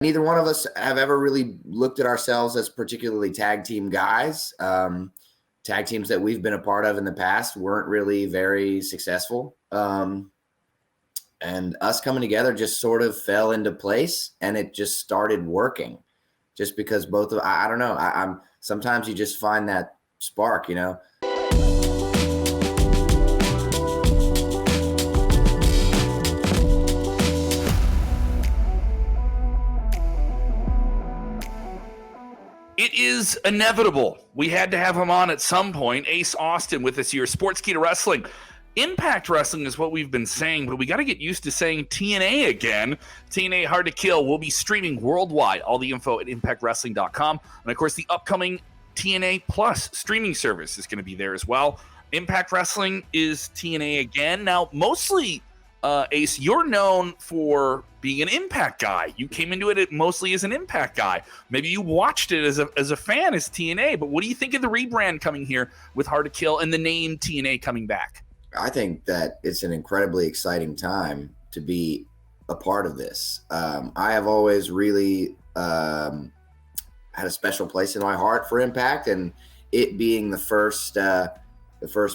Neither one of us have ever really looked at ourselves as particularly tag team guys. Tag teams that we've been a part of in the past weren't really very successful. And us coming together just sort of fell into place, and it just started working just because I don't know. I'm sometimes you just find that spark, It is inevitable. We had to have him on at some point. Ace Austin with us here. Sportskeeda Wrestling. Impact Wrestling is what we've been saying, but we got to get used to saying TNA again. TNA Hard to Kill will be streaming worldwide. All the info at impactwrestling.com. And, of course, the upcoming TNA Plus streaming service is going to be there as well. Impact Wrestling is TNA again. Now, mostly, Ace, you're known for being an Impact guy. You came into it mostly as an Impact guy. Maybe you watched it as a fan as TNA, but what do you think of the rebrand coming here with Hard to Kill and the name TNA coming back? I think that it's an incredibly exciting time to be a part of this. I have always really had a special place in my heart for Impact, and it being the first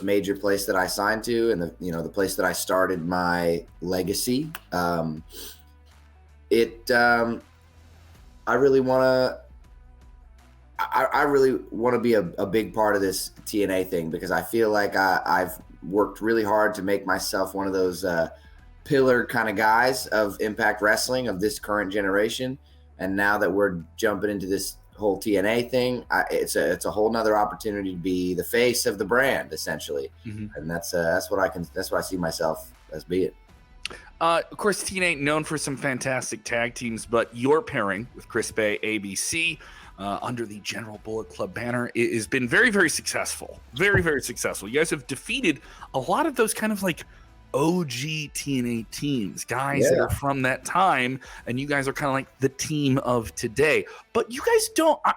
major place that I signed to, and the place that I started my legacy. I really want to be a big part of this TNA thing, because I feel like I've worked really hard to make myself one of those pillar kind of guys of Impact Wrestling of this current generation. And now that we're jumping into this whole TNA thing, it's a whole nother opportunity to be the face of the brand, essentially. Mm-hmm. And that's what I see myself as being. Of course, TNA known for some fantastic tag teams, but your pairing with Chris Bey, ABC, under the General Bullet Club banner, it has been very, very successful. Very, very successful. You guys have defeated a lot of those kind of like OG TNA teams, guys that are from that time, and you guys are kind of like the team of today. But you guys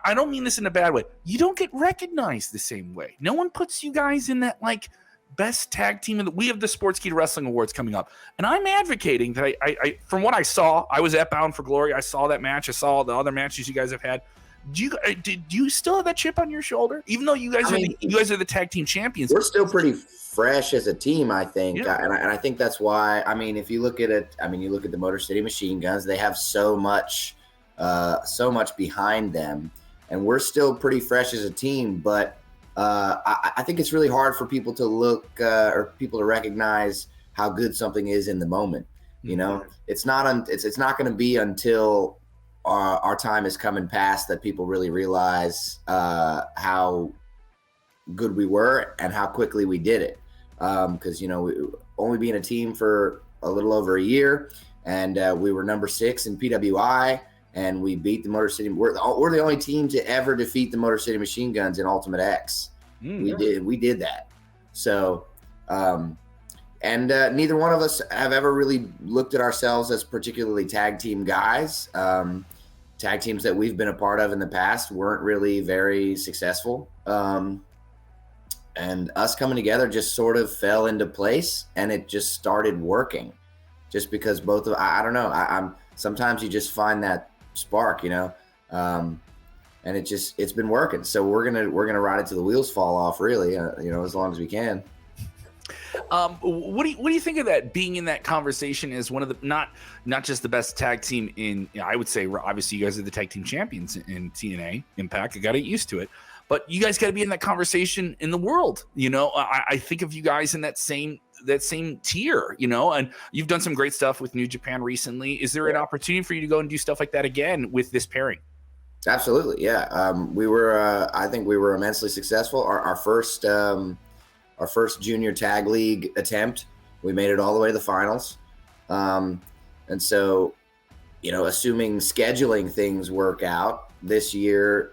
I don't mean this in a bad way, you don't get recognized the same way. No one puts you guys in that like best tag team. We have the Sportskeeda Wrestling Awards coming up, and I'm advocating that I from what I saw, I was at Bound for Glory. I saw that match. I saw the other matches you guys have had. Do you still have that chip on your shoulder, even though you guys are the tag team champions? We're still pretty fresh as a team, I think, and I think that's why. I mean, if you look at it, you look at the Motor City Machine Guns; they have so much behind them, and we're still pretty fresh as a team. But I think it's really hard for people to look or people to recognize how good something is in the moment. It's not going to be until our time is coming past that people really realize how good we were and how quickly we did it. Because we only being a team for a little over a year, and we were number 6 in PWI, and we beat the Motor City. We're the only team to ever defeat the Motor City Machine Guns in Ultimate X. We did that. So, and neither one of us have ever really looked at ourselves as particularly tag team guys. Tag teams that we've been a part of in the past weren't really very successful. And us coming together just sort of fell into place, and it just started working just because I don't know. Sometimes you just find that spark, and it's been working. So we're going to ride it till the wheels fall off, really, as long as we can. What do you think of that, being in that conversation as one of the not just the best tag team in, I would say, obviously you guys are the tag team champions in TNA Impact. I got to get used to it, but you guys got to be in that conversation in the world. I think of you guys in that same tier, and you've done some great stuff with New Japan recently. Is there an opportunity for you to go and do stuff like that again with this pairing? Absolutely. Yeah. I think we were immensely successful. Our first junior tag league attempt, we made it all the way to the finals. And so, assuming scheduling things work out, this year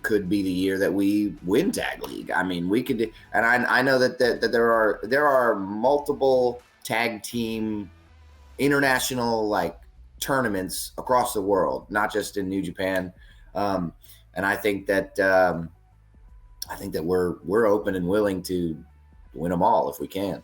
could be the year that we win tag league. I mean, we could, and I know that there are multiple tag team international tournaments across the world, not just in New Japan. And I think that we're open and willing to win them all if we can.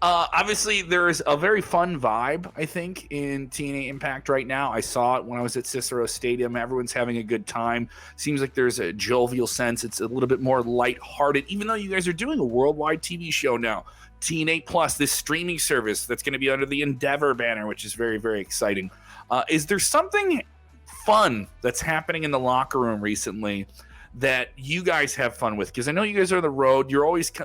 Obviously, there's a very fun vibe, I think, in TNA Impact right now. I saw it when I was at Cicero Stadium. Everyone's having a good time. Seems like there's a jovial sense. It's a little bit more lighthearted, even though you guys are doing a worldwide TV show now. TNA Plus, this streaming service that's going to be under the Endeavor banner, which is very, very exciting. Is there something fun that's happening in the locker room recently that you guys have fun with? Because I know you guys are on the road.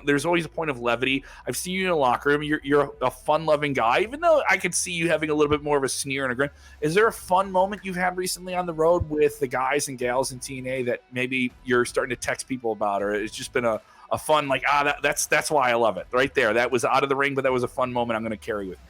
There's always a point of levity. I've seen you in the locker room. You're a fun-loving guy, even though I could see you having a little bit more of a sneer and a grin. Is there a fun moment you've had recently on the road with the guys and gals in TNA that maybe you're starting to text people about, or it's just been a fun, like, that's why I love it right there. That was out of the ring, but that was a fun moment I'm going to carry with me.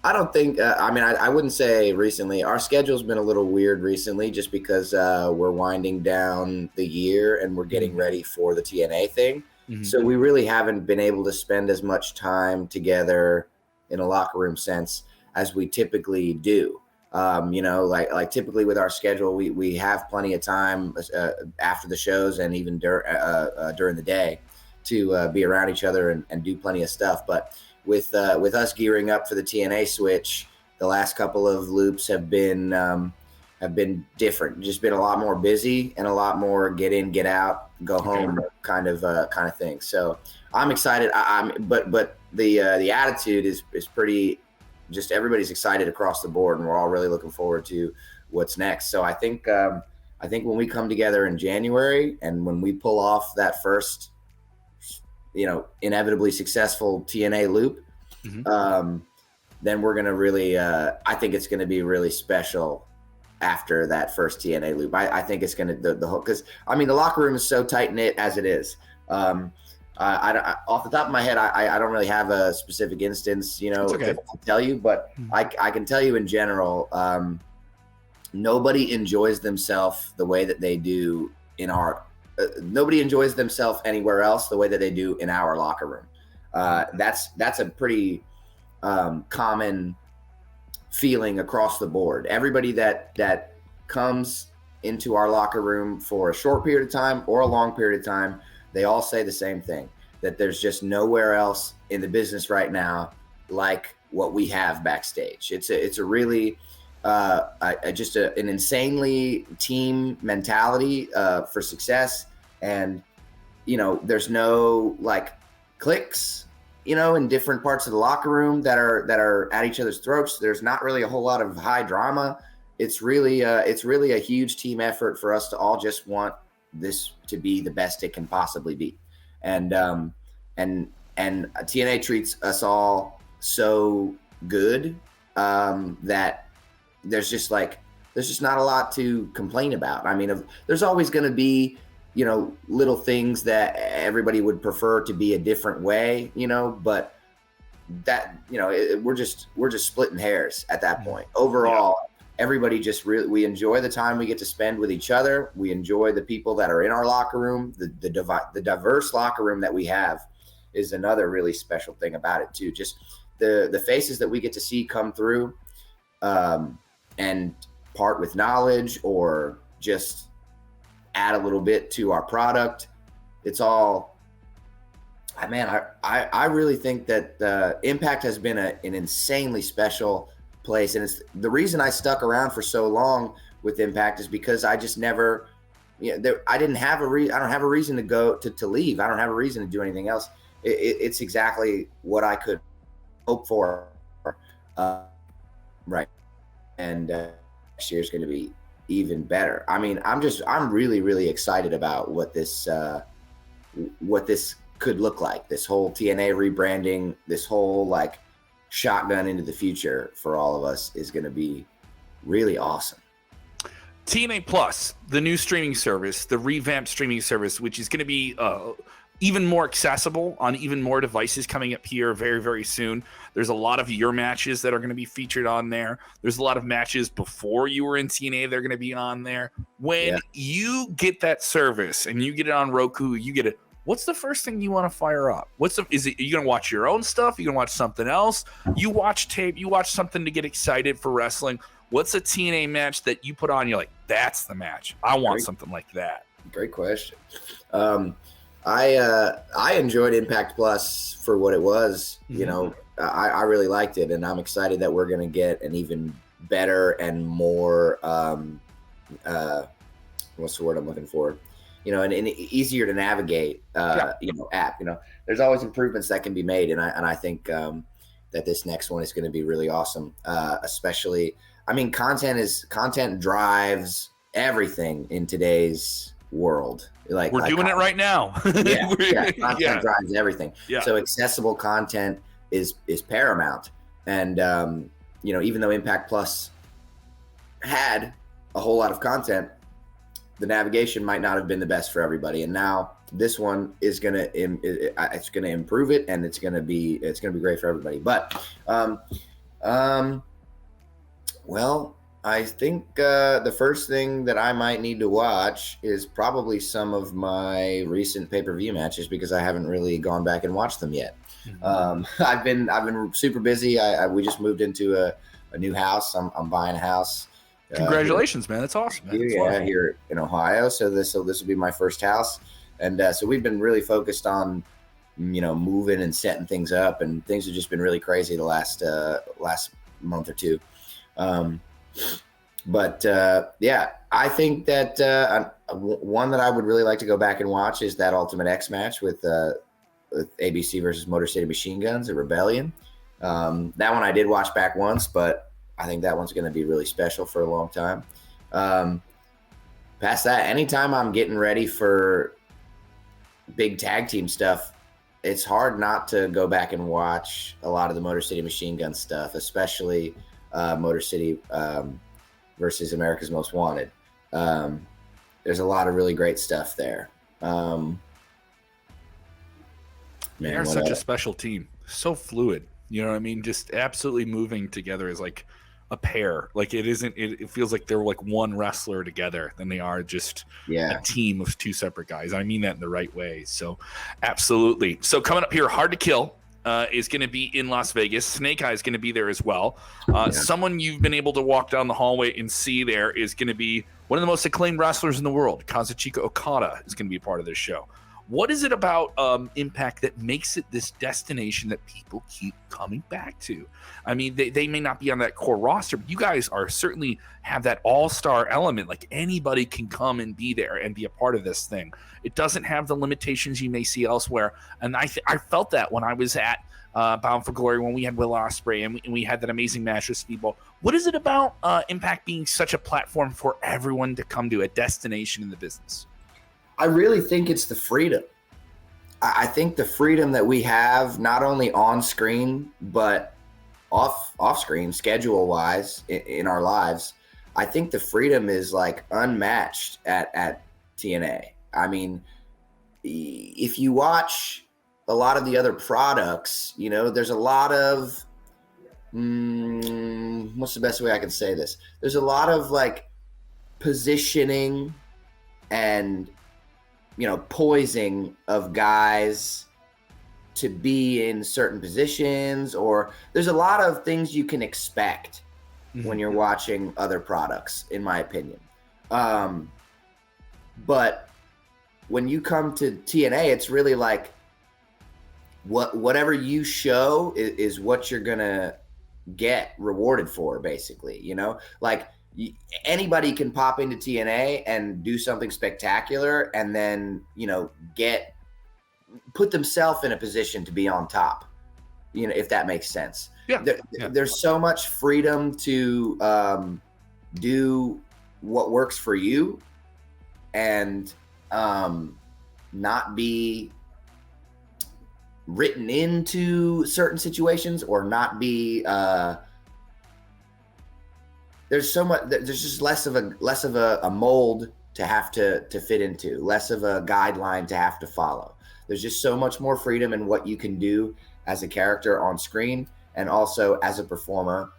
I don't think, I wouldn't say recently. Our schedule's been a little weird recently just because we're winding down the year and we're getting ready for the TNA thing. Mm-hmm. So we really haven't been able to spend as much time together in a locker room sense as we typically do. Like typically with our schedule, we have plenty of time after the shows and even during the day to be around each other and do plenty of stuff. But with us gearing up for the TNA switch, the last couple of loops have been different. Just been a lot more busy and a lot more get in, get out, go home kind of thing. So I'm excited. But the attitude is pretty. Just everybody's excited across the board, and we're all really looking forward to what's next. So I think when we come together in January and when we pull off that first, inevitably successful TNA loop, then we're going to really, I think it's going to be really special after that first TNA loop. I think it's going to, the whole, because the locker room is so tight knit as it is. I off the top of my head, I don't really have a specific instance, to tell you, but I can tell you in general, nobody enjoys themselves the way that they do in our nobody enjoys themselves anywhere else the way that they do in our locker room. That's a pretty common feeling across the board. Everybody that comes into our locker room for a short period of time or a long period of time, they all say the same thing, that there's just nowhere else in the business right now like what we have backstage. It's a really an insanely team mentality for success. And, there's no like cliques, in different parts of the locker room that are at each other's throats. There's not really a whole lot of high drama. It's really a huge team effort for us to all just want this to be the best it can possibly be. And TNA treats us all so good that there's just not a lot to complain about. There's always going to be, little things that everybody would prefer to be a different way, but that, we're just splitting hairs at that point. Overall, everybody just we enjoy the time we get to spend with each other. We enjoy the people that are in our locker room. The diverse locker room that we have is another really special thing about it too. Just the faces that we get to see come through and part with knowledge or just add a little bit to our product. It's all, I really think that Impact has been an insanely special place. And it's the reason I stuck around for so long with Impact is because I just never, I don't have a reason to go to leave. I don't have a reason to do anything else. It's exactly what I could hope for. Right. And next year is going to be even better. I'm really, really excited about what this could look like. This whole TNA rebranding, this whole like shotgun into the future for all of us is going to be really awesome. TNA Plus, the new streaming service, the revamped streaming service, which is going to be even more accessible on even more devices coming up here very, very soon. There's a lot of your matches that are going to be featured on there. There's a lot of matches before you were in TNA that are going to be on there. When you get that service and you get it on Roku, you get it. What's the first thing you want to fire up? Are you going to watch your own stuff? You going to watch something else? You watch tape, you watch something to get excited for wrestling. What's a TNA match that you put on? You're like, that's the match. I want something like that. Great question. I enjoyed Impact Plus for what it was. Mm-hmm. I really liked it, and I'm excited that we're going to get an even better and more what's the word I'm looking for? An easier to navigate app. There's always improvements that can be made, and I think that this next one is going to be really awesome. Especially, I mean, content drives everything in today's world. We're doing it right now. Content drives everything. Yeah. So accessible content is paramount, and even though Impact Plus had a whole lot of content, the navigation might not have been the best for everybody, and now this one is gonna improve it, and it's gonna be great for everybody. But well, I think the first thing that I might need to watch is probably some of my recent pay-per-view matches, because I haven't really gone back and watched them yet. I've been super busy. We just moved into a new house. I'm buying a house. Congratulations, man! That's awesome. Man. Here in Ohio. So this will be my first house, and so we've been really focused on moving and setting things up, and things have just been really crazy the last month or two. But I think that one that I would really like to go back and watch is that Ultimate X match with ABC versus Motor City Machine Guns at Rebellion. That one I did watch back once, but I think that one's going to be really special for a long time. Past that, anytime I'm getting ready for big tag team stuff, it's hard not to go back and watch a lot of the Motor City Machine Gun stuff, especially Motor City versus America's Most Wanted. There's a lot of really great stuff there. They're such a special team. So fluid. You know what I mean? Just absolutely moving together as like a pair. Like it feels like they're like one wrestler together than they are just a team of two separate guys. I mean that in the right way. So absolutely. So coming up here, Hard to Kill is going to be in Las Vegas. Snake Eye is going to be there as well. Someone you've been able to walk down the hallway and see there is going to be one of the most acclaimed wrestlers in the world. Kazuchika Okada is going to be a part of this show. What is it about Impact that makes it this destination that people keep coming back to? I mean, they may not be on that core roster, but you guys are certainly have that all-star element. Like anybody can come and be there and be a part of this thing. It doesn't have the limitations you may see elsewhere. And I felt that when I was at Bound for Glory, when we had Will Ospreay and we had that amazing match with Speedball. What is it about Impact being such a platform for everyone to come to, a destination in the business? I really think it's the freedom. I think the freedom that we have, not only on screen, but off screen, schedule wise in our lives. I think the freedom is like unmatched at TNA. I mean, if you watch a lot of the other products, there's a lot of, what's the best way I can say this? There's a lot of like positioning and poising of guys to be in certain positions, or there's a lot of things you can expect when you're watching other products, in my opinion. But when you come to TNA, it's really like whatever you show is what you're gonna get rewarded for, basically. Like anybody can pop into TNA and do something spectacular, and then put themselves in a position to be on top, if that makes sense. There's so much freedom to do what works for you, and not be written into certain situations, or not be there's just less of a mold to have to fit into, less of a guideline to have to follow. There's just so much more freedom in what you can do as a character on screen, and also as a performer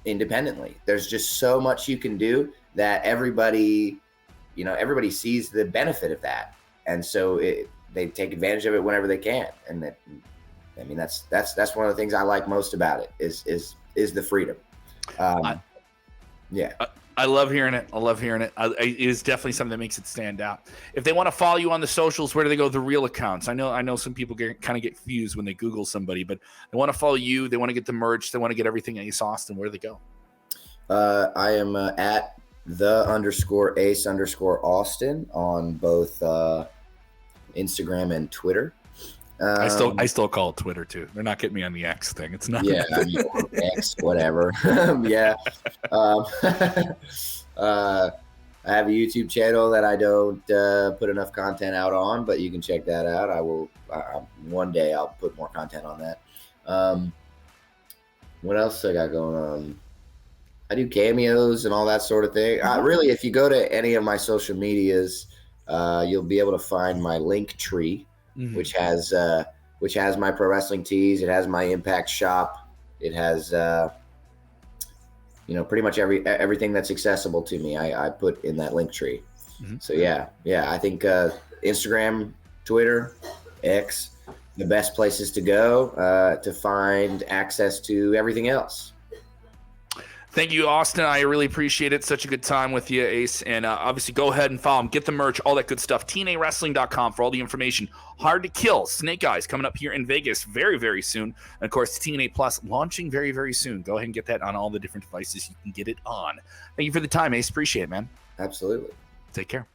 independently. There's just so much you can do that everybody sees the benefit of that, and so they take advantage of it whenever they can. And that's one of the things I like most about it is the freedom. I love hearing it. It is definitely something that makes it stand out. If they want to follow you on the socials, where do they go? The real accounts. I know some people kind of get confused when they Google somebody, but they want to follow you. They want to get the merch. They want to get everything Ace Austin. Where do they go? I am at _Ace_Austin on both Instagram and Twitter. I still call it Twitter too. They're not getting me on the X thing. It's not. Yeah, I mean, X, whatever. Yeah. I have a YouTube channel that I don't put enough content out on, but you can check that out. I will. One day I'll put more content on that. What else I got going on? I do cameos and all that sort of thing. Really, if you go to any of my social medias, you'll be able to find my link tree. Mm-hmm. which has my pro wrestling tees. It has my Impact shop. It has pretty much everything that's accessible to me. I put in that link tree. Mm-hmm. So yeah. I think Instagram, Twitter, X, the best places to go to find access to everything else. Thank you, Austin. I really appreciate it. Such a good time with you, Ace. And obviously, go ahead and follow him. Get the merch, all that good stuff. TNAWrestling.com for all the information. Hard to Kill, Snake Eyes coming up here in Vegas very, very soon. And, of course, TNA Plus launching very, very soon. Go ahead and get that on all the different devices you can get it on. Thank you for the time, Ace. Appreciate it, man. Absolutely. Take care.